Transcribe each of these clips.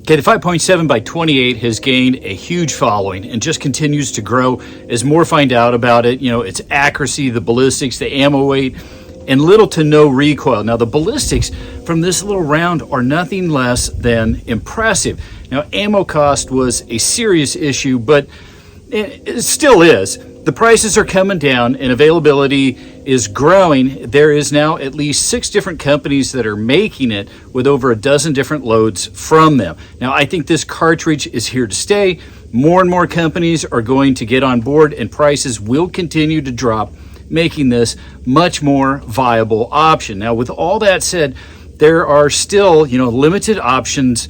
Okay, the 5.7 by 28 has gained a huge following and just continues to grow as more find out about it. You know, its accuracy, the ballistics, the ammo weight, and little to no recoil. Now, the ballistics from this little round are nothing less than impressive. Now, ammo cost was a serious issue, but it still is. The prices are coming down and availability is growing. There is now at least 6 different companies that are making it with over a dozen different loads from them. Now, I think this cartridge is here to stay. More and more companies are going to get on board and prices will continue to drop, making this much more viable option. Now, with all that said, there are still, limited options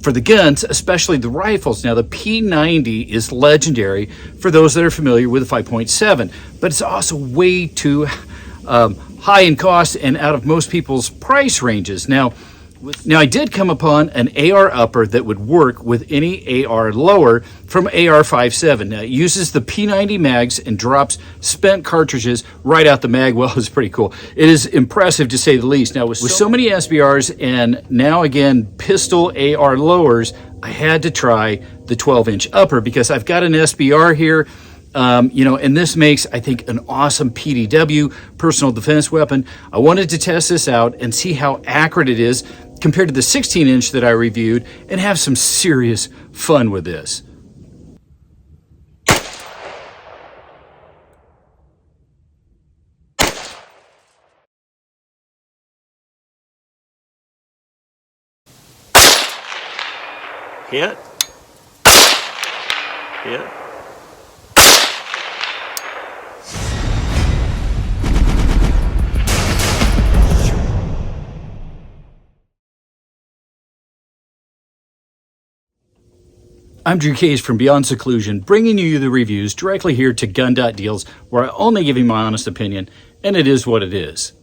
for the guns, especially the rifles. Now, the P-90 is legendary for those that are familiar with the 5.7, but it's also way too high in cost and out of most people's price ranges. Now, I did come upon an AR upper that would work with any AR lower from AR57. Now, it uses the P-90 mags and drops spent cartridges right out the mag. Well, it's pretty cool. It is impressive to say the least. Now, with so many SBRs and now again pistol AR lowers, I had to try the 12-inch upper because I've got an SBR here. And this makes, I think, an awesome PDW, personal defense weapon. I wanted to test this out and see how accurate it is compared to the 16-inch that I reviewed and have some serious fun with this. Hit. Hit. I'm Drew Case from Beyond Seclusion, bringing you the reviews directly here to Gun.Deals, where I only give you my honest opinion, and it is what it is.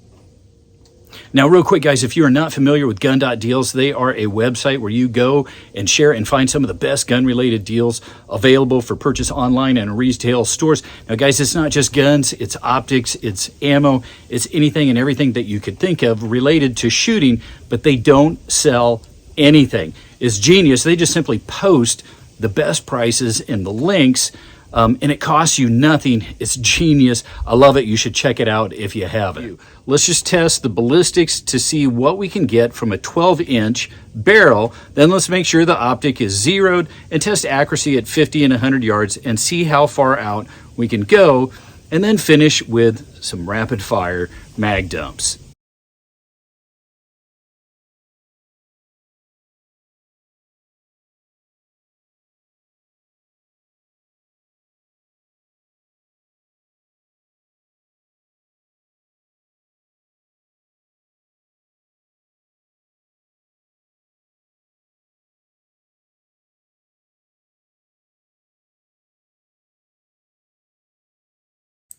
Now, real quick, guys, if you are not familiar with Gun.Deals, they are a website where you go and share and find some of the best gun-related deals available for purchase online and retail stores. Now, guys, it's not just guns, it's optics, it's ammo, it's anything and everything that you could think of related to shooting, but they don't sell anything. It's genius. They just simply post the best prices and the links, and it costs you nothing. It's genius. I love it. You should check it out if you haven't. Let's just test the ballistics to see what we can get from a 12-inch barrel. Then let's make sure the optic is zeroed and test accuracy at 50 and 100 yards and see how far out we can go, and then finish with some rapid fire mag dumps.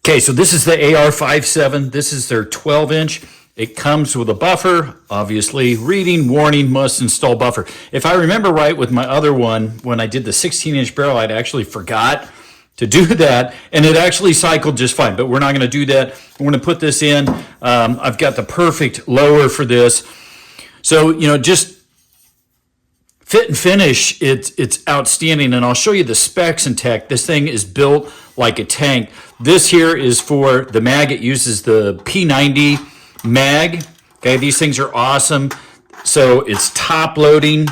Okay, so this is the AR57. This is their 12-inch. It comes with a buffer, obviously. Reading, warning, must install buffer. If I remember right with my other one, when I did the 16-inch barrel, I'd actually forgot to do that, and it actually cycled just fine, but we're not going to do that. We're going to put this in. I've got the perfect lower for this. So, just fit and finish, it's outstanding, and I'll show you the specs and tech. This thing is built like a tank. This here is for the mag. It uses the P-90 mag. Okay, these things are awesome. So it's top loading.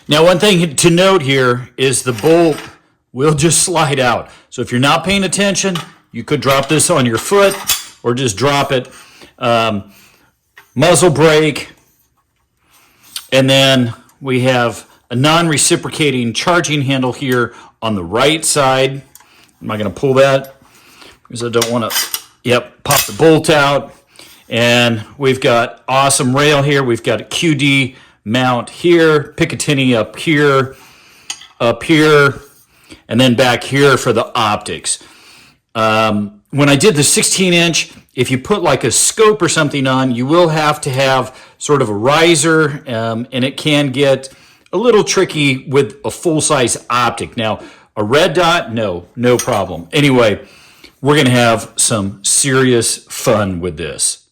Now, one thing to note here is the bolt will just slide out. So if you're not paying attention, you could drop this on your foot or just drop it. Muzzle brake. And then we have a non-reciprocating charging handle here on the right side. I'm not going to pull that because I don't want to, pop the bolt out. And we've got awesome rail here. We've got a QD mount here, Picatinny up here, and then back here for the optics. When I did the 16-inch, if you put like a scope or something on, you will have to have sort of a riser, and it can get a little tricky with a full-size optic. Now, a red dot, no problem. Anyway, we're going to have some serious fun with this.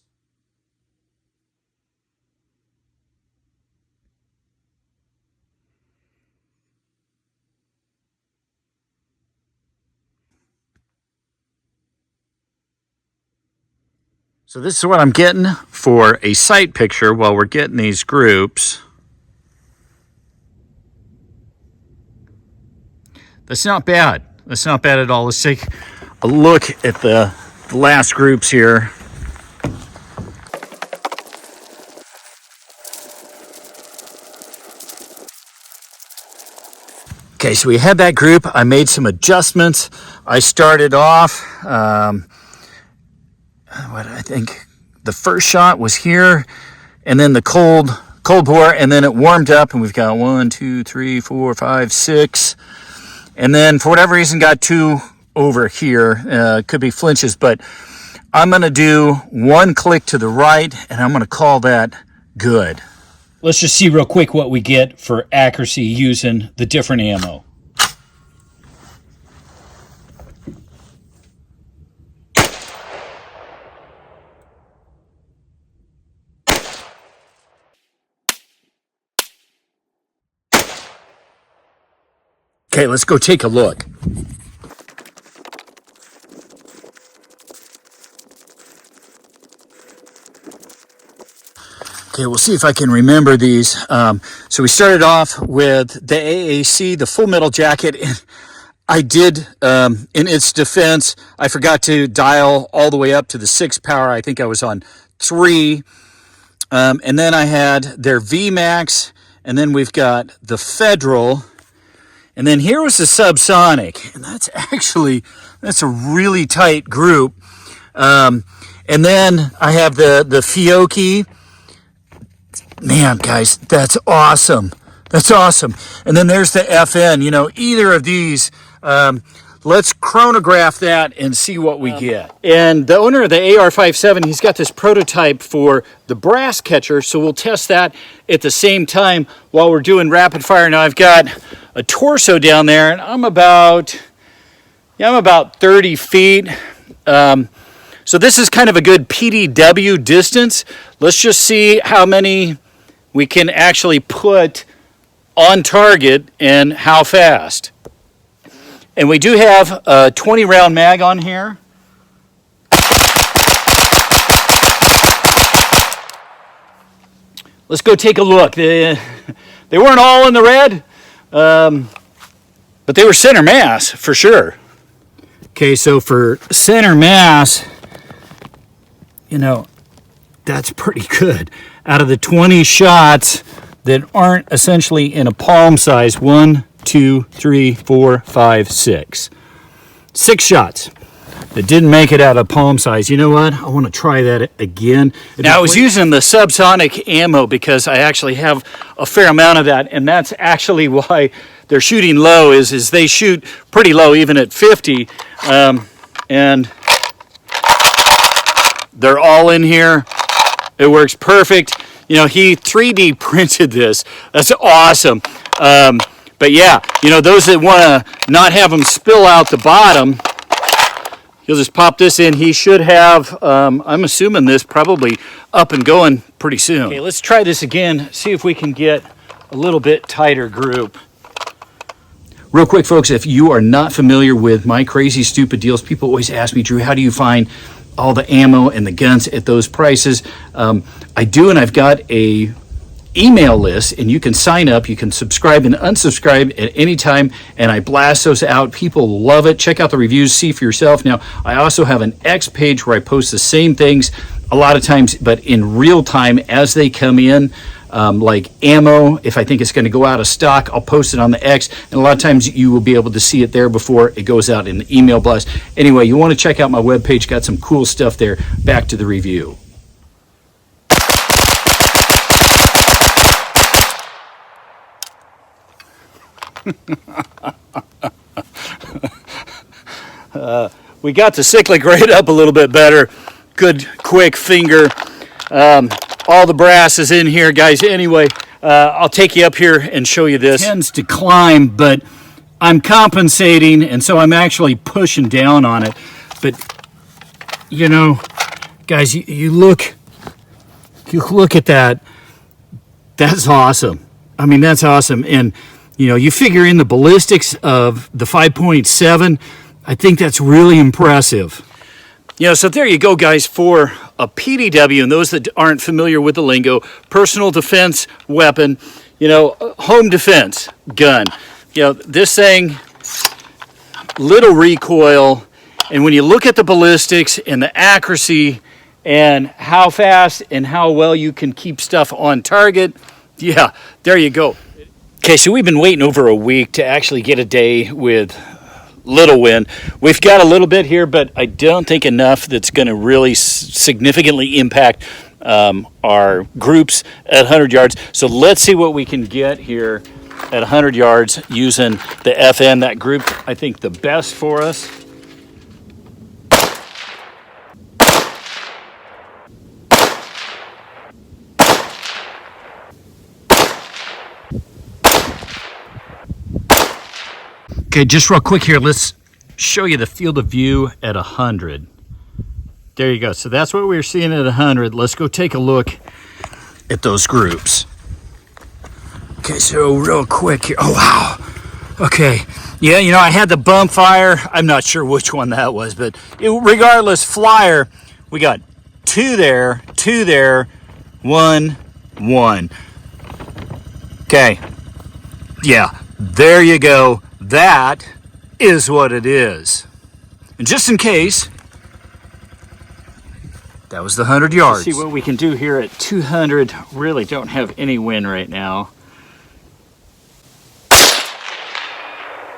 So this is what I'm getting for a sight picture while we're getting these groups. That's not bad. That's not bad at all. Let's take a look at the last groups here. Okay, so we had that group. I made some adjustments. I started off, I think the first shot was here, and then the cold pour, and then it warmed up, and we've got 1, 2, 3, 4, 5, 6, and then for whatever reason got 2 over here. Could be flinches, but I'm going to do 1 click to the right, and I'm going to call that good. Let's just see real quick what we get for accuracy using the different ammo. Okay, let's go take a look. Okay, we'll see if I can remember these. So we started off with the AAC, the full metal jacket. And I did, in its defense, I forgot to dial all the way up to the 6 power. I think I was on 3. And then I had their VMAX, and then we've got the Federal. And then here was the subsonic, and that's a really tight group. And then I have the Fiocchi. Man, guys, that's awesome. That's awesome. And then there's the FN. You know, either of these, let's chronograph that and see what we get. And the owner of the AR57, he's got this prototype for the brass catcher, so we'll test that at the same time while we're doing rapid fire. Now I've got a torso down there, and I'm about 30 feet. So this is kind of a good PDW distance. Let's just see how many we can actually put on target and how fast. And we do have a 20 round mag on here. Let's go take a look. They weren't all in the red, but they were center mass for sure. Okay, so for center mass, you know, that's pretty good. Out of the 20 shots that aren't essentially in a palm size, 1, 2, 3, 4, 5, 6. 6 shots that didn't make it out of palm size. You know what? I want to try that again. Now, I was using the subsonic ammo because I actually have a fair amount of that, and that's actually why they're shooting low, is they shoot pretty low even at 50, and they're all in here. It works perfect. You know, he 3D printed this. That's awesome. But yeah, you know, those that want to not have them spill out the bottom, you'll just pop this in. He should have, I'm assuming this probably up and going pretty soon. Okay, let's try this again, see if we can get a little bit tighter group. Real quick, folks, if you are not familiar with my crazy stupid deals, people always ask me, Drew, how do you find all the ammo and the guns at those prices? I do, and I've got a email list, and you can sign up, you can subscribe and unsubscribe at any time, and I blast those out. People love it. Check out the reviews, see for yourself. Now, I also have an X page where I post the same things a lot of times, but in real time as they come in. Like ammo, if I think it's going to go out of stock, I'll post it on the X, and a lot of times you will be able to see it there before it goes out in the email blast. Anyway, you want to check out my webpage, got some cool stuff there. Back to the review. We got the cyclic rate up a little bit better. Good quick finger. All the brass is in here, guys. Anyway, I'll take you up here and show you this. It tends to climb, but I'm compensating, and so I'm actually pushing down on it. But, you know, guys, you look at that. That's awesome. I mean, that's awesome. And, you know, you figure in the ballistics of the 5.7, I think that's really impressive. You know, so there you go, guys, for a PDW, and those that aren't familiar with the lingo, personal defense weapon, you know, home defense gun. You know, this thing, little recoil, and when you look at the ballistics and the accuracy and how fast and how well you can keep stuff on target, yeah, there you go. Okay, so we've been waiting over a week to actually get a day with little wind. We've got a little bit here, but I don't think enough that's going to really significantly impact our groups at 100 yards. So let's see what we can get here at 100 yards using the FN. That group, I think, the best for us. Okay, just real quick here, let's show you the field of view at 100. There you go. So that's what we're seeing at 100. Let's go take a look at those groups. Okay, so real quick here. Oh, wow. Okay. Yeah, you know, I had the bump fire. I'm not sure which one that was, but regardless, flyer, we got 2 there, 1, 1. Okay. Yeah, there you go. That is what it is. And just in case, that was the 100 yards. Let's see what we can do here at 200. Really don't have any wind right now.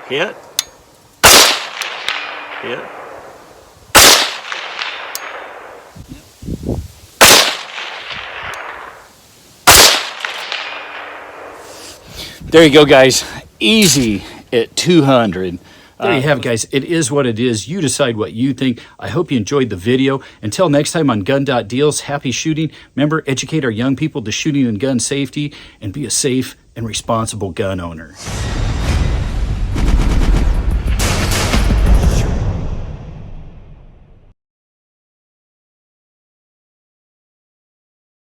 Hit. Hit. There you go, guys. Easy at 200. There you have it, guys. It is what it is. You decide what you think. I hope you enjoyed the video. Until next time on Gun.Deals, happy shooting. Remember, educate our young people to shooting and gun safety, and be a safe and responsible gun owner.